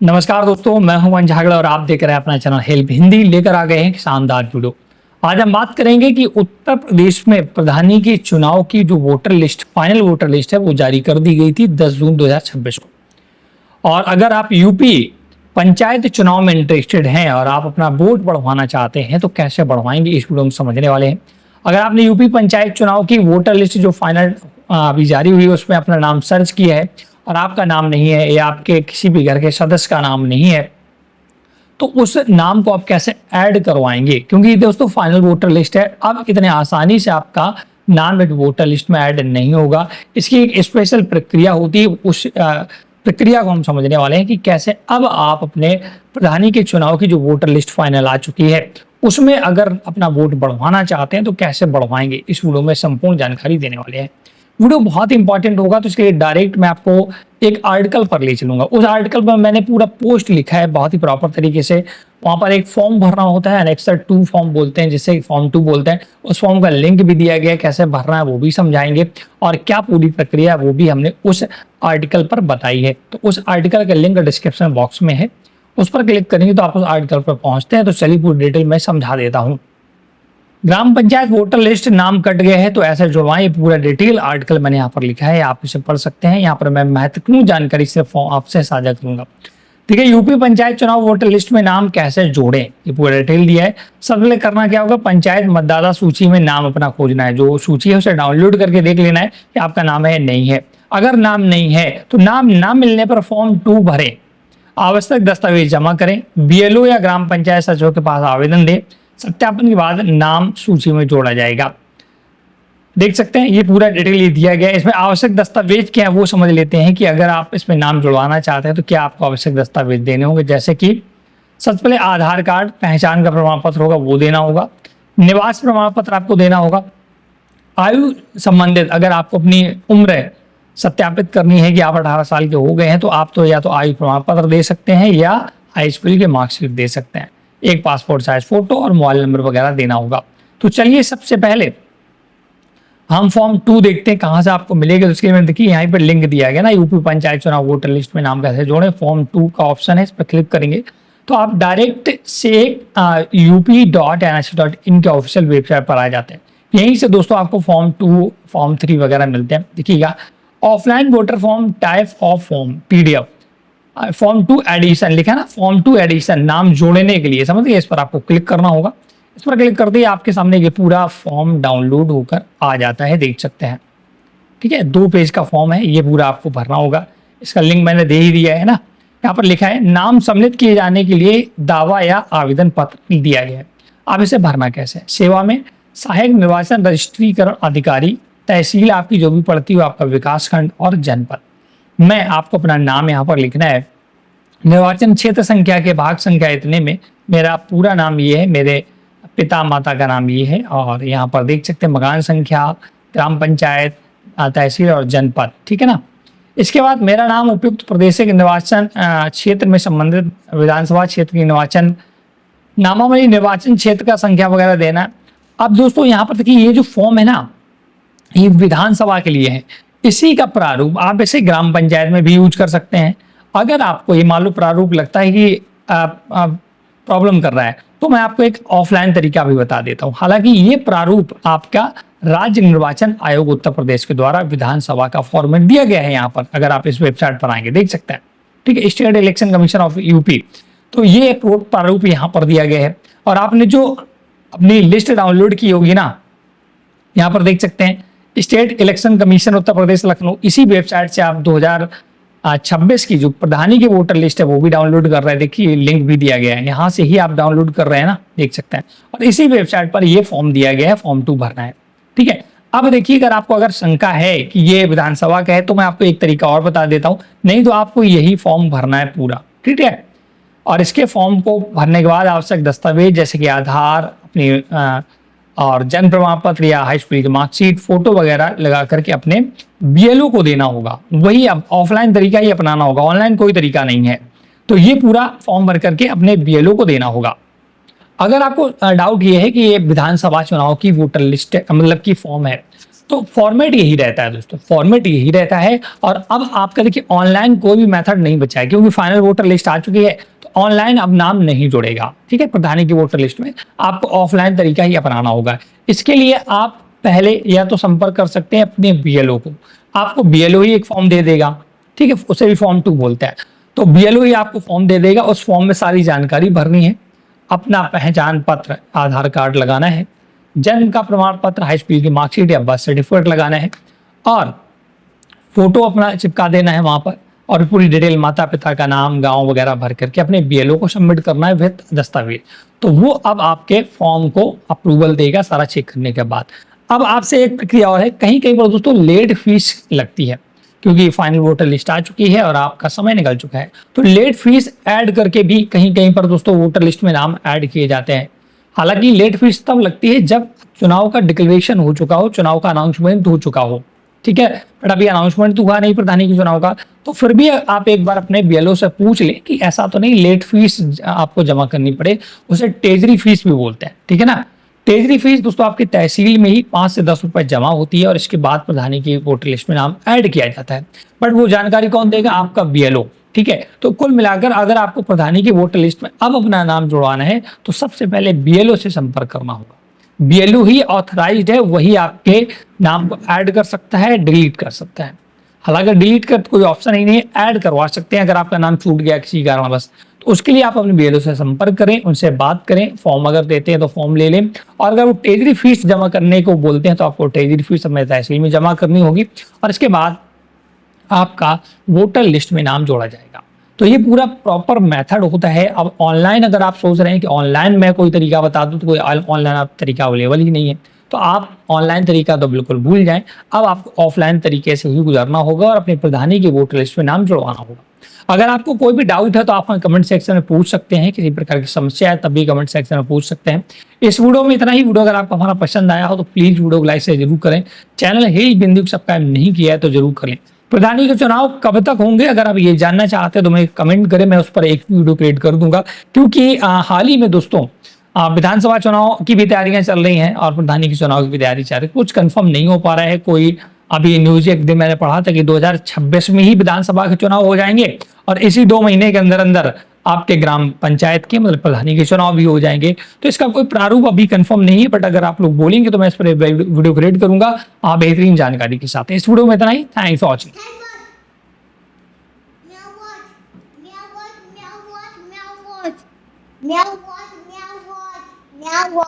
नमस्कार दोस्तों, मैं हूं मन झागड़ा और आप देख रहे हैं अपना चैनल हेल्प हिंदी। लेकर आ गए हैं एक शानदार वीडियो। आज हम बात करेंगे कि उत्तर प्रदेश में प्रधानी के चुनाव की जो voter list, final voter list है, वो जारी कर दी गई थी 10 जून 2026 को। और अगर आप यूपी पंचायत चुनाव में इंटरेस्टेड हैं और आप अपना वोट बढ़वाना चाहते हैं तो कैसे बढ़वाएंगे, इस वीडियो में समझने वाले हैं। अगर आपने यूपी पंचायत चुनाव की वोटर लिस्ट जो फाइनल अभी जारी हुई है उसमें अपना नाम सर्च किया है और आपका नाम नहीं है या आपके किसी भी घर के सदस्य का नाम नहीं है, तो उस नाम को आप कैसे ऐड करवाएंगे, क्योंकि दोस्तों फाइनल वोटर लिस्ट है। अब इतने आसानी से आपका नाम एक वोटर लिस्ट में ऐड नहीं होगा। इसकी एक स्पेशल प्रक्रिया होती है। उस प्रक्रिया को हम समझने वाले हैं कि कैसे अब आप अपने प्रधानी के चुनाव की जो वोटर लिस्ट फाइनल आ चुकी है उसमें अगर अपना वोट बढ़वाना चाहते हैं तो कैसे बढ़वाएंगे, इस वीडियो में संपूर्ण जानकारी देने वाले हैं। वीडियो बहुत इंपॉर्टेंट होगा, तो इसके लिए डायरेक्ट मैं आपको एक आर्टिकल पर ले चलूंगा। उस आर्टिकल पर मैंने पूरा पोस्ट लिखा है बहुत ही प्रॉपर तरीके से। वहां पर एक फॉर्म भरना होता है, एनेक्सर 2 फॉर्म बोलते हैं, जिसे फॉर्म 2 बोलते हैं। उस फॉर्म का लिंक भी दिया गया है, कैसे भरना है वो भी समझाएंगे और क्या पूरी प्रक्रिया है वो भी हमने उस आर्टिकल पर बताई है। तो उस आर्टिकल का लिंक डिस्क्रिप्शन बॉक्स में है, उस पर क्लिक करेंगे तो आप उस आर्टिकल पर पहुंचते हैं। तो चलिए पूरी डिटेल में समझा देता हूँ। ग्राम पंचायत वोटर लिस्ट नाम कट गए हैं तो ऐसे जुड़वाएं, ये पूरा डिटेल आर्टिकल मैंने यहाँ पर लिखा है, आप इसे पढ़ सकते हैं। यहाँ पर मैं महत्वपूर्ण जानकारी सिर्फ आपसे साझा करूंगा। ठीक है, यूपी पंचायत चुनाव वोटर लिस्ट में नाम कैसे जोड़ें, ये पूरा डिटेल दिया है। सबसे पहले करना क्या होगा, पंचायत मतदाता सूची में नाम अपना खोजना है। जो सूची है उसे डाउनलोड करके देख लेना है कि आपका नाम है या नहीं है। अगर नाम नहीं है तो नाम ना मिलने पर फॉर्म 2 भरें, आवश्यक दस्तावेज जमा करें, बीएलओ या ग्राम पंचायत सचिव के पास आवेदन दें। सत्यापन के बाद नाम सूची में जोड़ा जाएगा। देख सकते हैं ये पूरा डिटेल ये दिया गया है। इसमें आवश्यक दस्तावेज क्या है वो समझ लेते हैं कि अगर आप इसमें नाम जुड़वाना चाहते हैं तो क्या आपको आवश्यक दस्तावेज देने होंगे, जैसे कि सबसे पहले आधार कार्ड, पहचान का प्रमाण पत्र होगा वो देना होगा, निवास प्रमाण पत्र आपको देना होगा, आयु संबंधित अगर आपको अपनी उम्र सत्यापित करनी है कि आप 18 साल के हो गए हैं तो आप तो या तो आयु प्रमाण पत्र दे सकते हैं या हाई स्कूल के मार्कशीट दे सकते हैं। एक पासपोर्ट साइज फोटो और मोबाइल नंबर वगैरह देना होगा। तो चलिए सबसे पहले हम फॉर्म 2 देखते हैं कहां से आपको मिलेगा। तो उसके लिए देखिए यहाँ पर लिंक दिया गया ना, यूपी पंचायत चुनाव वोटर लिस्ट में नाम कैसे जोड़ें, फॉर्म 2 का ऑप्शन है, इस पर क्लिक करेंगे तो आप डायरेक्ट से up.nhc.in के ऑफिशियल वेबसाइट पर आ जाते हैं। यहीं से दोस्तों आपको फॉर्म 2, फॉर्म 3 वगैरह मिलते हैं। देखिएगा, offline voter form, type of form, PDF, form 2 edition लिखा है ना, फॉर्म 2 एडिशन नाम जोड़ने के लिए, समझ गए। इस पर आपको क्लिक करना होगा। इस पर क्लिक करते ही आपके सामने ये पूरा फॉर्म डाउनलोड होकर आ जाता है, देख सकते हैं। ठीक है, 2 पेज का फॉर्म है, ये पूरा आपको भरना होगा। इसका लिंक मैंने दे ही दिया है ना। यहाँ पर लिखा है नाम सम्मिलित किए जाने के लिए दावा या आवेदन पत्र दिया गया है। आप इसे भरना कैसे, सेवा में सहायक निर्वाचन रजिस्ट्रीकरण अधिकारी, तहसील आपकी जो भी पड़ती हो, आपका विकास खंड और जनपद। मैं आपको अपना नाम यहाँ पर लिखना है। निर्वाचन क्षेत्र संख्या के भाग संख्या इतने में मेरा पूरा नाम ये है, मेरे पिता माता का नाम ये है, और यहाँ पर देख सकते हैं मकान संख्या, ग्राम पंचायत, तहसील और जनपद। ठीक है ना। इसके बाद मेरा नाम उपयुक्त प्रदेश के निर्वाचन क्षेत्र में संबंधित विधानसभा क्षेत्र की निर्वाचन नामावली, निर्वाचन क्षेत्र का संख्या वगैरह देना। अब दोस्तों यहाँ पर देखिए, ये जो फॉर्म है ना, ये विधानसभा के लिए है। इसी का प्रारूप आप इसे ग्राम पंचायत में भी यूज कर सकते हैं। अगर आपको ये मालूम प्रारूप लगता है कि प्रॉब्लम कर रहा है तो मैं आपको एक ऑफलाइन तरीका भी बता देता हूँ। हालांकि ये प्रारूप आपका राज्य निर्वाचन आयोग उत्तर प्रदेश के द्वारा विधानसभा का फॉर्मेट दिया गया है। यहाँ पर अगर आप इस वेबसाइट पर आएंगे देख सकते हैं। ठीक है, state election commission of UP, तो ये प्रारूप यहाँ पर दिया गया है। और आपने जो अपनी लिस्ट डाउनलोड की होगी ना, यहाँ पर देख सकते हैं state election commission Uttar Pradesh Lucknow, इसी वेबसाइट से आप 2026 की जो प्रधानी की वोटर लिस्ट है वो भी डाउनलोड कर रहे हैं। देखिए लिंक भी दिया गया है, यहाँ से ही आप डाउनलोड कर रहे हैं ना, देख सकते हैं। और इसी वेबसाइट पर ये फॉर्म दिया गया है, फॉर्म 2 भरना है। ठीक है, अब देखिए अगर आपको अगर शंका है कि ये विधानसभा का है तो मैं आपको एक तरीका और बता देता हूँ, नहीं तो आपको यही फॉर्म भरना है पूरा। ठीक है, और इसके फॉर्म को भरने के बाद आवश्यक दस्तावेज जैसे कि आधार, अपनी और जन्म प्रमाण पत्र या हाई स्कूल की मार्कशीट, फोटो वगैरह लगा करके अपने बीएलओ को देना होगा। वही अब ऑफलाइन तरीका ही अपनाना होगा, ऑनलाइन कोई तरीका नहीं है। तो ये पूरा फॉर्म भर करके अपने बीएलओ को देना होगा। अगर आपको डाउट ये है कि ये विधानसभा चुनाव की वोटर लिस्ट मतलब की फॉर्म है तो फॉर्मेट यही रहता है दोस्तों, फॉर्मेट यही रहता है। और अब आपका देखिए ऑनलाइन कोई भी मेथड नहीं बचा है, क्योंकि फाइनल वोटर लिस्ट आ चुकी है, तो ऑनलाइन अब नाम नहीं जुड़ेगा, ठीक है। प्रधानी की वोटर लिस्ट में आपको ऑफलाइन तरीका ही अपनाना होगा। इसके लिए आप पहले या तो संपर्क कर सकते हैं अपने बीएलओ को। आपको बीएलओ ही एक फॉर्म दे देगा, ठीक है, उसे भी फॉर्म 2 बोलते हैं। तो बीएलओ ही आपको फॉर्म दे देगा, उस फॉर्म में सारी जानकारी भरनी है। अपना पहचान पत्र, आधार कार्ड लगाना है, जन्म का प्रमाण पत्र, हाई स्कूल की मार्कशीट या बर्थ सर्टिफिकेट लगाना है, और फोटो अपना चिपका देना है वहां पर, और पूरी डिटेल माता पिता का नाम, गांव वगैरह भर करके अपने बीएलओ को सबमिट करना है विद दस्तावेज। तो वो अब आपके फॉर्म को अप्रूवल देगा सारा चेक करने के बाद। अब आपसे एक प्रक्रिया और है, कहीं कहीं पर दोस्तों लेट फीस लगती है, क्योंकि फाइनल वोटर लिस्ट आ चुकी है और आपका समय निकल चुका है। तो लेट फीस ऐड करके भी कहीं कहीं पर दोस्तों वोटर लिस्ट में नाम ऐड किए जाते हैं। हालांकि लेट फीस तब लगती है जब चुनाव का डिक्लेरेशन हो चुका हो, चुनाव का अनाउंसमेंट हो चुका हो, ठीक है। बट अभी अनाउंसमेंट तो हुआ नहीं प्रधानी के चुनाव का, तो फिर भी आप एक बार अपने बीएलओ से पूछ लें कि ऐसा तो नहीं लेट फीस आपको जमा करनी पड़े, उसे टेजरी फीस भी बोलते हैं, ठीक है ना। टेजरी फीस दोस्तों आपकी तहसील में ही 5 से 10 रुपए जमा होती है, और इसके बाद प्रधानी की वोटर लिस्ट में नाम ऐड किया जाता है। बट वो जानकारी कौन देगा? आपका बीएलओ, ठीक है। तो कुल मिलाकर अगर आपको प्रधानी की वोटर लिस्ट में अब अपना नाम जुड़वाना है, तो सबसे पहले बीएलओ से संपर्क करना होगा। बीएलओ ही ऑथराइज्ड है, वही आपके नाम को ऐड कर सकता है, डिलीट कर सकता है। हालांकि डिलीट कर कोई ऑप्शन ही नहीं है, ऐड करवा सकते हैं अगर आपका नाम छूट गया किसी कारणवश। तो उसके लिए आप अपने बीएलओ से संपर्क करें, उनसे बात करें, फॉर्म अगर देते हैं तो फॉर्म ले लें, और अगर वो टेजरी फीस जमा करने को बोलते हैं तो आपको टेजरी फीस अपने तहसील में जमा करनी होगी, और इसके बाद आपका वोटर लिस्ट में नाम जोड़ा जाएगा। तो ये पूरा प्रॉपर मेथड होता है। अब ऑनलाइन अगर आप सोच रहे हैं कि ऑनलाइन मैं कोई तरीका बता दूं, तो कोई ऑनलाइन तरीका अवेलेबल ही नहीं है, तो आप ऑनलाइन तरीका तो बिल्कुल भूल जाएं। अब आपको ऑफलाइन तरीके से ही गुजरना होगा और अपनी प्रधानी की वोटर लिस्ट में नाम जुड़वाना होगा। अगर आपको कोई भी डाउट है तो आप कमेंट सेक्शन में पूछ सकते हैं, किसी प्रकार की समस्या है तब भी कमेंट सेक्शन में पूछ सकते हैं। इस वीडियो में इतना ही। वीडियो अगर आपको हमारा पसंद आया हो तो प्लीज वीडियो को लाइक से जरूर करें। चैनल हिल बिंदु को सब्सक्राइब नहीं किया है तो जरूर करें। प्रधानी के चुनाव कब तक होंगे अगर आप ये जानना चाहते हैं तो मैं कमेंट करें, मैं उस पर एक वीडियो क्रिएट कर दूंगा। क्योंकि हाल ही में दोस्तों विधानसभा चुनाव की भी तैयारियां चल रही हैं और प्रधानी के चुनाव की भी तैयारी चल रही है। कुछ कंफर्म नहीं हो पा रहा है कोई। अभी न्यूज एक दिन मैंने पढ़ा था कि 2026 में ही विधानसभा के चुनाव हो जाएंगे, और इसी 2 महीने के अंदर अंदर आपके ग्राम पंचायत के मतलब प्रधानी के चुनाव भी हो जाएंगे। तो इसका कोई प्रारूप अभी कंफर्म नहीं है, बट अगर आप लोग बोलेंगे तो मैं इस पर वीडियो क्रिएट करूंगा बेहतरीन जानकारी के साथ। इस वीडियो में इतना ही। Thanks for watching. Meow what? Meow what? Meow what? Meow what? Meow what? Meow what?